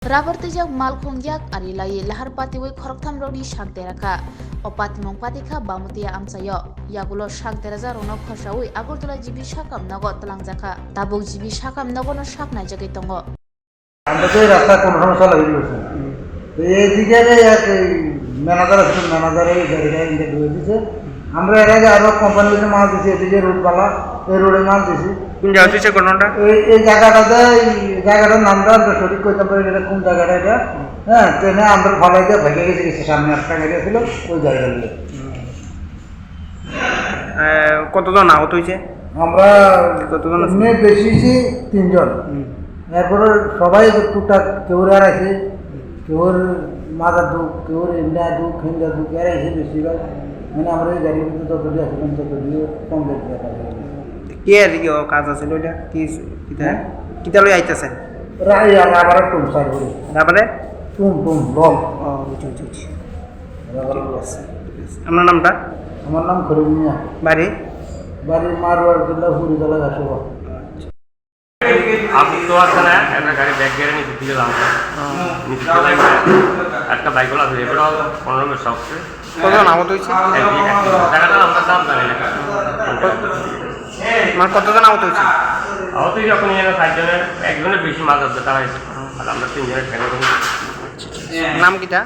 Rabartijak malkhongyak ari lai lahar patiwai khoroktham rokni shak deraka opatimong patika bamutia amsayo yagulo shak deraja rono khosawi agortola jibi shakam nago talangjaka tabuk jibi shakam nago no shak naijagui tongo আমরা তো এই রাস্তা কোনো সমস্যা লাগিয়ে দিয়েছি তো এইদিকে এক ম্যানেজার আছে ম্যানেজারে গাড়িটা ইন্ডিয়া ধুয়ে দিছে আমরা এর আগে আরো কোম্পানিতে মাল দিছি এদিকে রুটবালা এই রোডে মাল দিছি কোন জায়গা হচ্ছে কোনটা এই জায়গাটাতে এই জায়গাটার নামটা আমরা সঠিক করতে পারি এটা কোন জায়গাটা এটা হ্যাঁ ট্রেনে আমরা ভালাই দিয়ে ভেঙে গেছে গেছে সামনে একটা গাড়ি ছিল ওই জায়গাটা দিয়ে কতজন আহত হয়েছে আমরা কতজন এমনি বেশিছি 3 জন এরপরে সবাই টুকটাক কেউ আর আছে কেউর মাথার দুঃখ কেউর ইন্ডা দুঃখ হিন্দা দুঃখ এর আছে বেশিরভাগ মানে আমরা এই গাড়ির ভিতরে যতটি আসলাম ততটি কমপ্লিট দেখা যায় কে আর কি কাজ আছে ওইটা কি কিতা লই আইতাছে রাই আর আবার টুম সার করে তারপরে টুম টুম লং ও বুঝছি আপনার নামটা আমার নাম খরিদ মিয়া বাড়ি বাড়ির মারওয়ার জেলা হুড়িতলা ঘাসবা আপনি তো আসছেন একটা গাড়ি ব্যাগ গেড়ে নিচে দিকে দাম একটা বাইক গুলো আছে এগুলো 15 মিনিট শখছে কতজন আহত হয়েছে জায়গাটা আমরা দাম জানি না মানে কতজন আহত হয়েছে আহত যখন এখানে 5 জনের একজনের বেশি মাছ আছে তারা আর আমরা 3 জনের ফ্যামিলি নাম কিটা